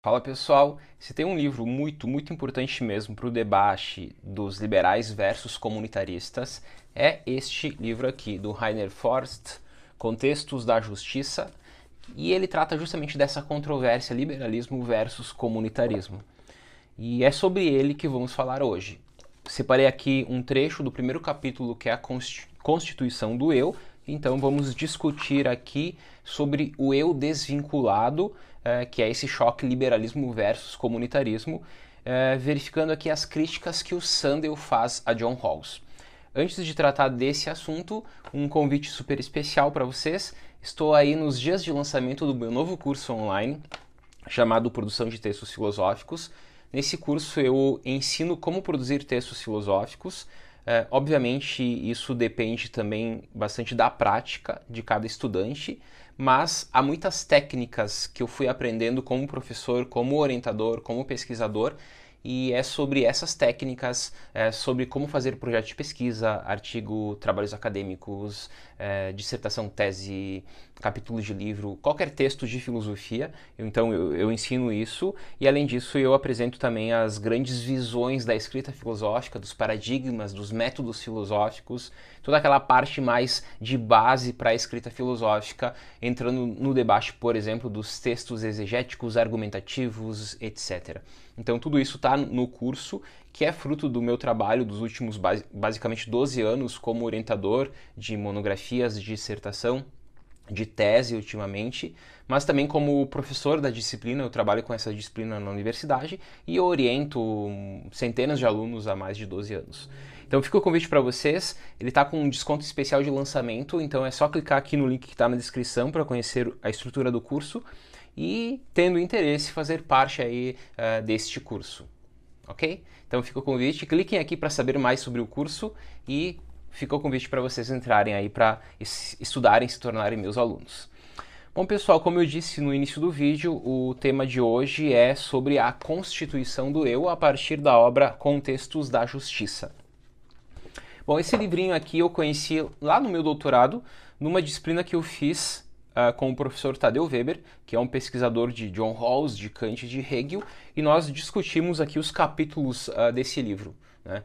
Fala pessoal, se tem um livro muito importante mesmo para o debate dos liberais versus comunitaristas, é este livro aqui, do Rainer Forst, Contextos da Justiça, e ele trata justamente dessa controvérsia liberalismo versus comunitarismo. E é sobre ele que vamos falar hoje. Separei aqui um trecho do primeiro capítulo, que é a Constituição do Eu. Então vamos discutir aqui sobre o eu desvinculado, que é esse choque liberalismo versus comunitarismo, verificando aqui as críticas que o Sandel faz a John Rawls. Antes de tratar desse assunto, um convite super especial para vocês. Estou aí nos dias de lançamento do meu novo curso online, chamado Produção de Textos Filosóficos. Nesse curso eu ensino como produzir textos filosóficos. Obviamente isso depende também bastante da prática de cada estudante, mas há muitas técnicas que eu fui aprendendo como professor, como orientador, como pesquisador, e é sobre essas técnicas, sobre como fazer projeto de pesquisa, artigo, trabalhos acadêmicos, dissertação, tese, capítulos de livro, qualquer texto de filosofia. Então eu ensino isso, e além disso eu apresento também as grandes visões da escrita filosófica, dos paradigmas, dos métodos filosóficos, toda aquela parte mais de base para a escrita filosófica, entrando no debate, por exemplo, dos textos exegéticos, argumentativos, etc. Então tudo isso está no curso, que é fruto do meu trabalho dos últimos basicamente 12 anos como orientador de monografias, de dissertação, de tese ultimamente, mas também como professor da disciplina. Eu trabalho com essa disciplina na universidade e eu oriento centenas de alunos há mais de 12 anos. Então fica o convite para vocês, ele está com um desconto especial de lançamento, então é só clicar aqui no link que está na descrição para conhecer a estrutura do curso e, tendo interesse, fazer parte aí deste curso, ok? Então fica o convite, cliquem aqui para saber mais sobre o curso e fica o convite para vocês entrarem aí para estudarem, se tornarem meus alunos. Bom pessoal, como eu disse no início do vídeo, o tema de hoje é sobre a Constituição do Eu a partir da obra Contextos da Justiça. Bom, esse livrinho aqui eu conheci lá no meu doutorado, numa disciplina que eu fiz com o professor Tadeu Weber, que é um pesquisador de John Rawls, de Kant e de Hegel, e nós discutimos aqui os capítulos desse livro, né?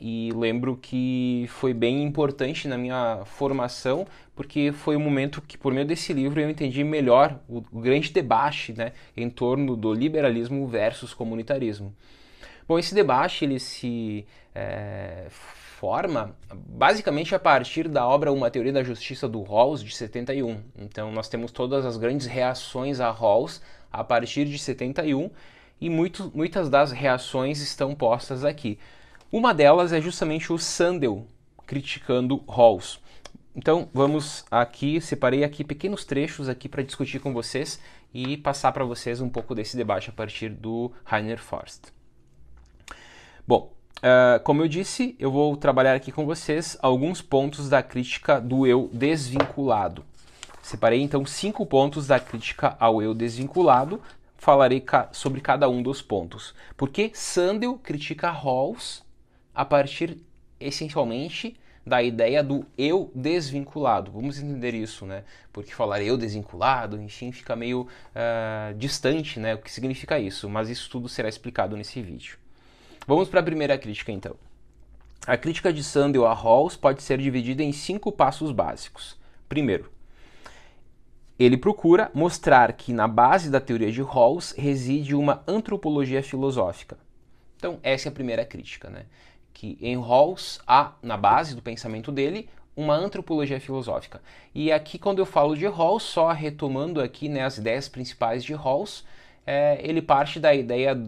E lembro que foi bem importante na minha formação, porque foi um momento que, por meio desse livro, eu entendi melhor o grande debate, né, em torno do liberalismo versus comunitarismo. Bom, esse debate ele se forma basicamente a partir da obra Uma Teoria da Justiça do Rawls, de 71. Então nós temos todas as grandes reações a Rawls a partir de 71 e muitas das reações estão postas aqui. Uma delas é justamente o Sandel criticando Rawls. Então vamos aqui, separei aqui pequenos trechos aqui para discutir com vocês e passar para vocês um pouco desse debate a partir do Rainer Forst. Bom, como eu disse, eu vou trabalhar aqui com vocês alguns pontos da crítica do eu desvinculado. Separei então 5 pontos da crítica ao eu desvinculado, falarei sobre cada um dos pontos. Por que Sandel critica Rawls a partir, essencialmente, da ideia do eu desvinculado? Vamos entender isso, né? Porque falar eu desvinculado, enfim, fica meio distante, né? O que significa isso, mas isso tudo será explicado nesse vídeo. Vamos para a primeira crítica, então. A crítica de Sandel a Rawls pode ser dividida em 5 passos básicos. Primeiro, ele procura mostrar que na base da teoria de Rawls reside uma antropologia filosófica. Então, essa é a primeira crítica, né? Que em Rawls há, na base do pensamento dele, uma antropologia filosófica. E aqui, quando eu falo de Rawls, só retomando aqui, né, as ideias principais de Rawls, ele parte da ideia,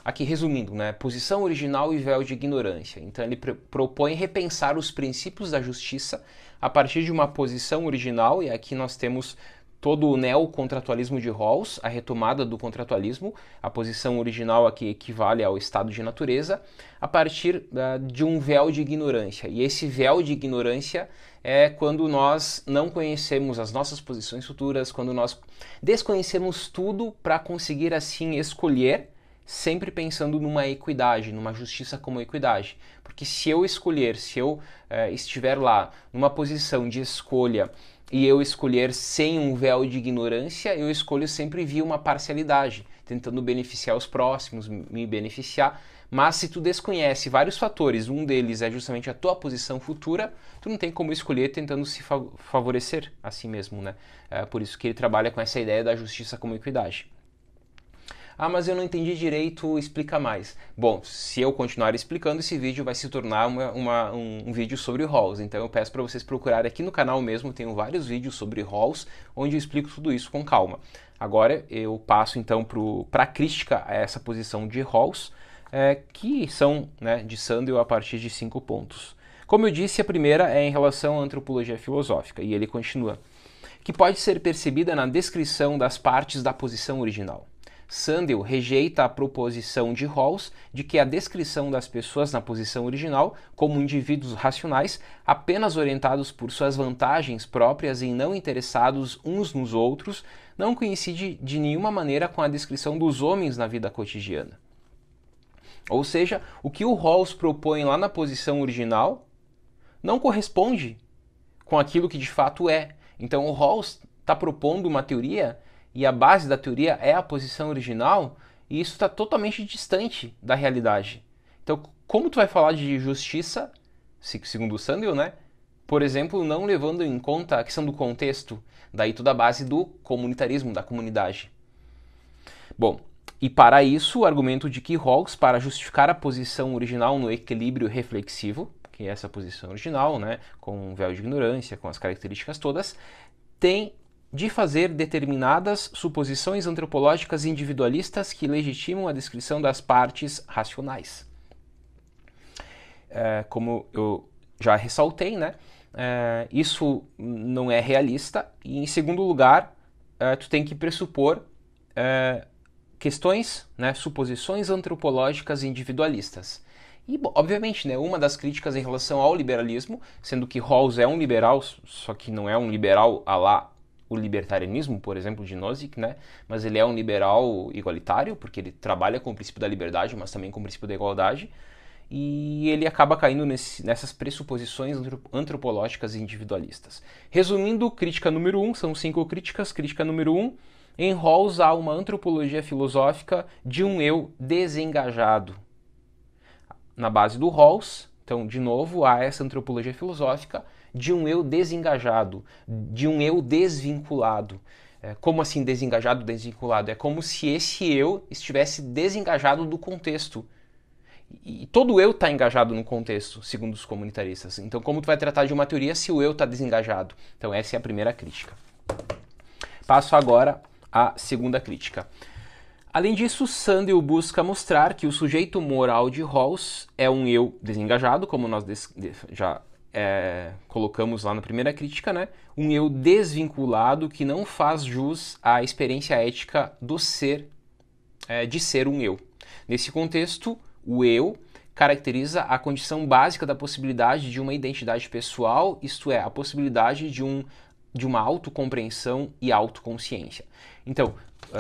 aqui resumindo, né, posição original e véu de ignorância. Então ele propõe repensar os princípios da justiça a partir de uma posição original, e aqui nós temos todo o neocontratualismo de Rawls, a retomada do contratualismo, a posição original aqui equivale ao estado de natureza, a partir de um véu de ignorância. E esse véu de ignorância é quando nós não conhecemos as nossas posições futuras, quando nós desconhecemos tudo para conseguir assim escolher, sempre pensando numa equidade, numa justiça como equidade. Porque se eu escolher, se eu estiver lá numa posição de escolha e eu escolher sem um véu de ignorância, eu escolho sempre via uma parcialidade, tentando beneficiar os próximos, me beneficiar. Mas se tu desconhece vários fatores, um deles é justamente a tua posição futura, tu não tem como escolher tentando se favorecer a si mesmo, né? É por isso que ele trabalha com essa ideia da justiça como equidade. Ah, mas eu não entendi direito, explica mais. Bom, se eu continuar explicando, esse vídeo vai se tornar um vídeo sobre halls. Então eu peço para vocês procurarem aqui no canal mesmo, tenho vários vídeos sobre halls, onde eu explico tudo isso com calma. Agora eu passo então para a crítica a essa posição de halls, que são, né, de Sandel a partir de 5 pontos. Como eu disse, a primeira é em relação à antropologia filosófica, e ele continua, que pode ser percebida na descrição das partes da posição original. Sandel rejeita a proposição de Rawls de que a descrição das pessoas na posição original como indivíduos racionais, apenas orientados por suas vantagens próprias e não interessados uns nos outros, não coincide de nenhuma maneira com a descrição dos homens na vida cotidiana. Ou seja, o que o Rawls propõe lá na posição original não corresponde com aquilo que de fato é. Então o Rawls está propondo uma teoria e a base da teoria é a posição original, e isso está totalmente distante da realidade. Então, como tu vai falar de justiça, segundo o Sandel, né? Por exemplo, não levando em conta a questão do contexto, daí toda a base do comunitarismo, da comunidade. Bom, e para isso, o argumento de que Rawls, para justificar a posição original no equilíbrio reflexivo, que é essa posição original, né, com um véu de ignorância, com as características todas, tem de fazer determinadas suposições antropológicas individualistas que legitimam a descrição das partes racionais. Como eu já ressaltei, né, isso não é realista, e em segundo lugar, tu tem que pressupor questões, né, suposições antropológicas individualistas. E, obviamente, né, uma das críticas em relação ao liberalismo, sendo que Rawls é um liberal, só que não é um liberal à la o libertarianismo, por exemplo, de Nozick, né? Mas ele é um liberal igualitário, porque ele trabalha com o princípio da liberdade, mas também com o princípio da igualdade, e ele acaba caindo nessas pressuposições antropológicas e individualistas. Resumindo, crítica número 1, são 5 críticas. Crítica número 1, em Rawls há uma antropologia filosófica de um eu desengajado. Na base do Rawls, então, de novo, há essa antropologia filosófica de um eu desengajado, de um eu desvinculado. Como assim desengajado, desvinculado? É como se esse eu estivesse desengajado do contexto. E todo eu está engajado no contexto, segundo os comunitaristas. Então, como tu vai tratar de uma teoria se o eu está desengajado? Então, essa é a primeira crítica. Passo agora à segunda crítica. Além disso, Sandel busca mostrar que o sujeito moral de Rawls é um eu desengajado, como nós já colocamos lá na primeira crítica, né? Um eu desvinculado que não faz jus à experiência ética do ser, de ser um eu. Nesse contexto, o eu caracteriza a condição básica da possibilidade de uma identidade pessoal, isto é, a possibilidade de uma autocompreensão e autoconsciência. Então,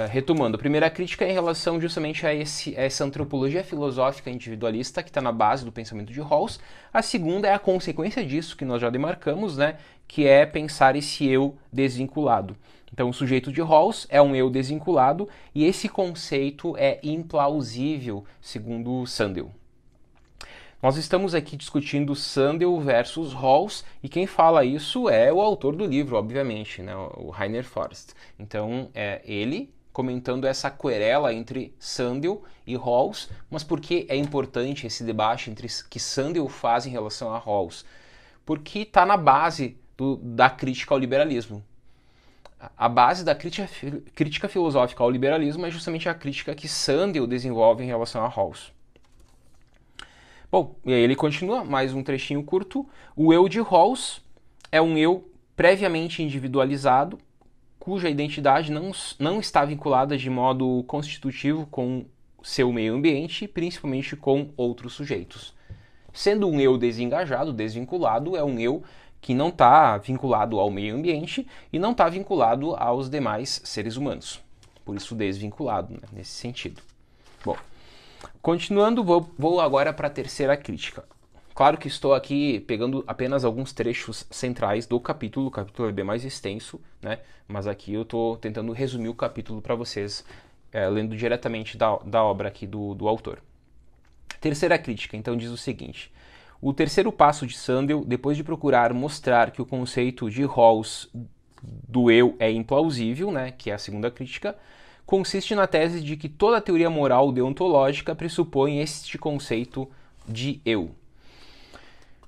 retomando, a primeira crítica é em relação justamente a essa antropologia filosófica individualista que está na base do pensamento de Rawls. A segunda é a consequência disso, que nós já demarcamos, né, que é pensar esse eu desvinculado. Então, o sujeito de Rawls é um eu desvinculado e esse conceito é implausível, segundo Sandel. Nós estamos aqui discutindo Sandel versus Rawls, e quem fala isso é o autor do livro, obviamente, né, o Rainer Forst. Então, ele comentando essa querela entre Sandel e Rawls, mas por que é importante esse debate que Sandel faz em relação a Rawls? Porque está na base da crítica ao liberalismo. A base da crítica filosófica ao liberalismo é justamente a crítica que Sandel desenvolve em relação a Rawls. Bom, e aí ele continua, mais um trechinho curto. O eu de Rawls é um eu previamente individualizado, cuja identidade não está vinculada de modo constitutivo com seu meio ambiente, principalmente com outros sujeitos. Sendo um eu desengajado, desvinculado, é um eu que não está vinculado ao meio ambiente e não está vinculado aos demais seres humanos. Por isso desvinculado, né, nesse sentido. Bom, continuando, vou agora para a terceira crítica. Claro que estou aqui pegando apenas alguns trechos centrais do capítulo, o capítulo é bem mais extenso, né? Mas aqui eu estou tentando resumir o capítulo para vocês, lendo diretamente da obra aqui do autor. Terceira crítica, então, diz o seguinte: o terceiro passo de Sandel, depois de procurar mostrar que o conceito de Rawls do eu é implausível, né, que é a segunda crítica, consiste na tese de que toda teoria moral deontológica pressupõe este conceito de eu.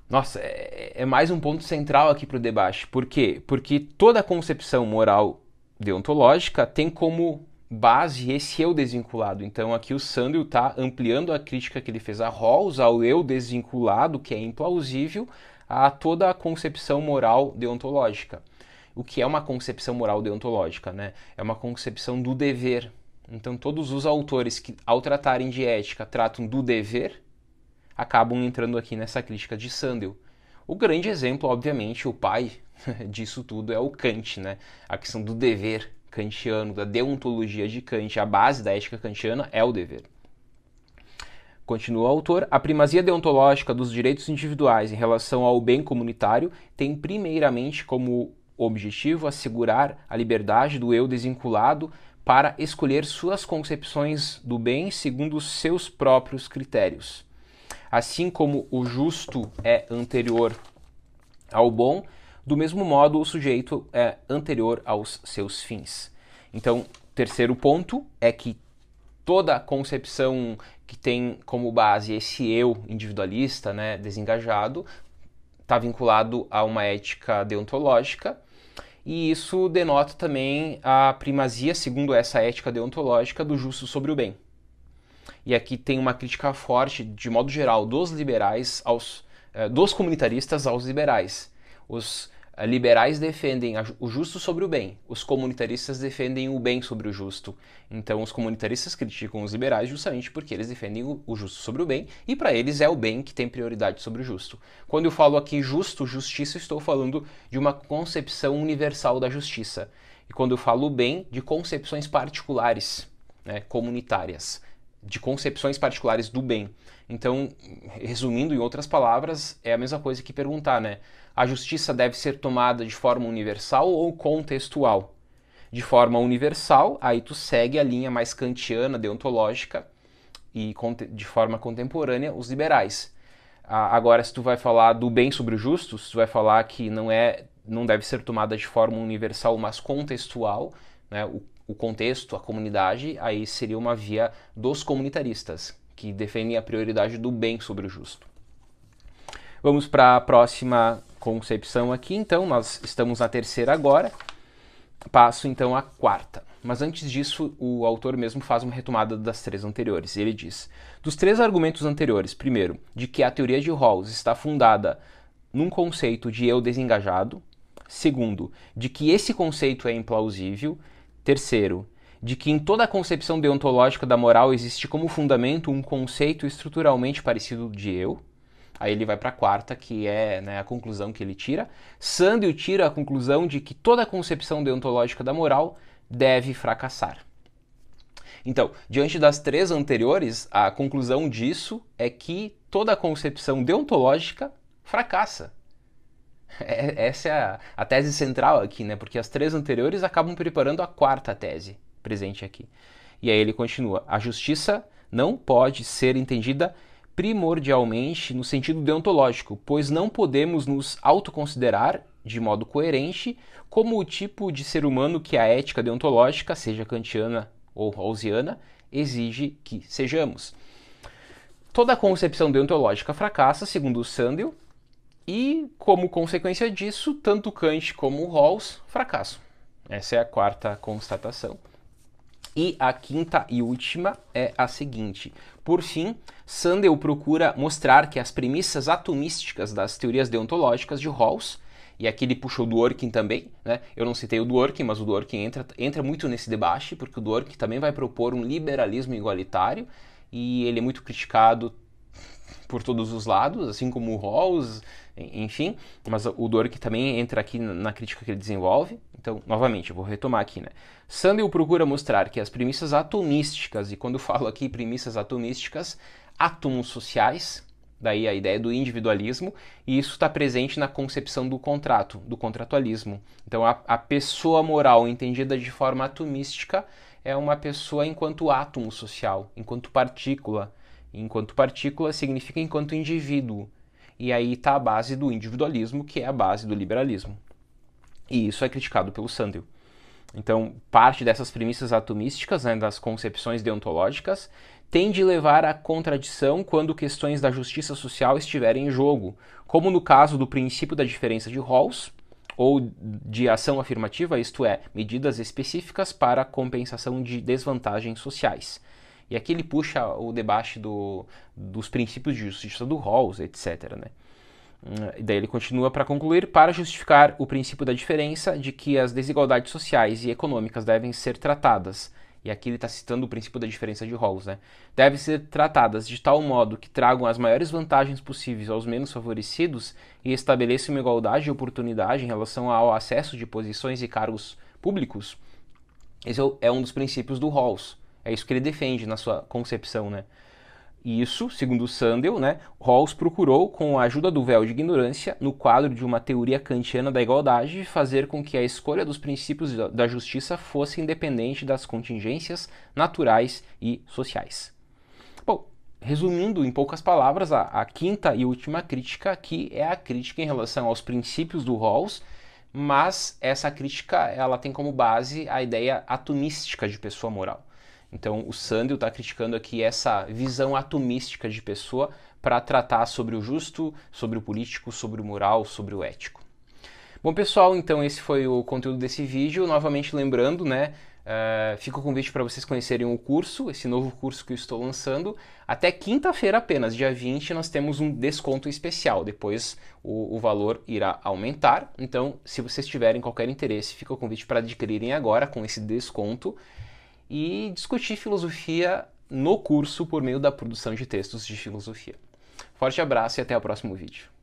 Nossa, é mais um ponto central aqui para o debate. Por quê? Porque toda concepção moral deontológica tem como base esse eu desvinculado. Então aqui o Sandel está ampliando a crítica que ele fez a Rawls, ao eu desvinculado, que é implausível, a toda a concepção moral deontológica. O que é uma concepção moral deontológica, né? É uma concepção do dever. Então todos os autores que, ao tratarem de ética, tratam do dever, acabam entrando aqui nessa crítica de Sandel. O grande exemplo, obviamente, o pai disso tudo é o Kant, né? A questão do dever kantiano, da deontologia de Kant, a base da ética kantiana é o dever. Continua o autor: a primazia deontológica dos direitos individuais em relação ao bem comunitário tem primeiramente como objetivo assegurar a liberdade do eu desvinculado para escolher suas concepções do bem segundo os seus próprios critérios. Assim como o justo é anterior ao bom, do mesmo modo o sujeito é anterior aos seus fins. Então, terceiro ponto é que toda concepção que tem como base esse eu individualista, né, desengajado, está vinculado a uma ética deontológica, e isso denota também a primazia, segundo essa ética deontológica, do justo sobre o bem. E aqui tem uma crítica forte, de modo geral, dos liberais dos comunitaristas aos liberais. Os liberais defendem o justo sobre o bem, os comunitaristas defendem o bem sobre o justo. Então os comunitaristas criticam os liberais justamente porque eles defendem o justo sobre o bem, e para eles é o bem que tem prioridade sobre o justo. Quando eu falo aqui justo, justiça, estou falando de uma concepção universal da justiça. E quando eu falo bem, de concepções particulares, né, comunitárias, de concepções particulares do bem. Então, resumindo em outras palavras, é a mesma coisa que perguntar, né? A justiça deve ser tomada de forma universal ou contextual? De forma universal, aí tu segue a linha mais kantiana, deontológica, e de forma contemporânea, os liberais. Agora, se tu vai falar do bem sobre o justo, se tu vai falar que não deve ser tomada de forma universal, mas contextual, né? O contexto, a comunidade, aí seria uma via dos comunitaristas, que defendem a prioridade do bem sobre o justo. Vamos para a próxima concepção aqui, então, nós estamos na terceira agora, passo então a quarta. Mas antes disso, o autor mesmo faz uma retomada das três anteriores. Ele diz: dos três argumentos anteriores, primeiro, de que a teoria de Rawls está fundada num conceito de eu desengajado, segundo, de que esse conceito é implausível, terceiro, de que em toda a concepção deontológica da moral existe como fundamento um conceito estruturalmente parecido de eu. Aí ele vai para a quarta, que é, né, a conclusão que ele tira. Sandel tira a conclusão de que toda a concepção deontológica da moral deve fracassar. Então, diante das três anteriores, a conclusão disso é que toda a concepção deontológica fracassa. Essa é a tese central aqui, né? Porque as três anteriores acabam preparando a quarta tese presente aqui. E aí ele continua: a justiça não pode ser entendida primordialmente no sentido deontológico, pois não podemos nos autoconsiderar, de modo coerente, como o tipo de ser humano que a ética deontológica, seja kantiana ou rawlsiana, exige que sejamos. Toda a concepção deontológica fracassa, segundo Sandel, e, como consequência disso, tanto Kant como Rawls fracassam. Essa é a quarta constatação. E a quinta e última é a seguinte: por fim, Sandel procura mostrar que as premissas atomísticas das teorias deontológicas de Rawls, e aqui ele puxou o Dworkin também, né? Eu não citei o Dworkin, mas o Dworkin entra muito nesse debate, porque o Dworkin também vai propor um liberalismo igualitário, e ele é muito criticado por todos os lados, assim como o Rawls, enfim, mas o Dworkin também entra aqui na crítica que ele desenvolve. Então, novamente, eu vou retomar aqui, né? Sandel procura mostrar que as premissas atomísticas, e quando eu falo aqui premissas atomísticas, átomos sociais, daí a ideia do individualismo, e isso está presente na concepção do contrato, do contratualismo. Então a pessoa moral entendida de forma atomística é uma pessoa enquanto átomo social, enquanto partícula. Enquanto partícula significa enquanto indivíduo. E aí está a base do individualismo, que é a base do liberalismo. E isso é criticado pelo Sandel. Então, parte dessas premissas atomísticas, né, das concepções deontológicas, tem de levar à contradição quando questões da justiça social estiverem em jogo, como no caso do princípio da diferença de Rawls, ou de ação afirmativa, isto é, medidas específicas para compensação de desvantagens sociais. E aqui ele puxa o debate dos princípios de justiça do Rawls, etc., né? E daí ele continua para concluir, para justificar o princípio da diferença de que as desigualdades sociais e econômicas devem ser tratadas, e aqui ele está citando o princípio da diferença de Rawls, né? Devem ser tratadas de tal modo que tragam as maiores vantagens possíveis aos menos favorecidos e estabeleçam uma igualdade de oportunidade em relação ao acesso de posições e cargos públicos. Esse é um dos princípios do Rawls. É isso que ele defende na sua concepção, né? E isso, segundo Sandel, né, Rawls procurou, com a ajuda do véu de ignorância, no quadro de uma teoria kantiana da igualdade, fazer com que a escolha dos princípios da justiça fosse independente das contingências naturais e sociais. Bom, resumindo em poucas palavras, a quinta e última crítica aqui é a crítica em relação aos princípios do Rawls, mas essa crítica ela tem como base a ideia atomística de pessoa moral. Então o Sandel está criticando aqui essa visão atomística de pessoa para tratar sobre o justo, sobre o político, sobre o moral, sobre o ético. Bom pessoal, então esse foi o conteúdo desse vídeo. Novamente lembrando, né, fica o convite para vocês conhecerem o curso, esse novo curso que eu estou lançando. Até quinta-feira apenas, dia 20, nós temos um desconto especial. Depois o valor irá aumentar. Então, se vocês tiverem qualquer interesse, fica o convite para adquirirem agora com esse desconto e discutir filosofia no curso por meio da produção de textos de filosofia. Forte abraço e até o próximo vídeo.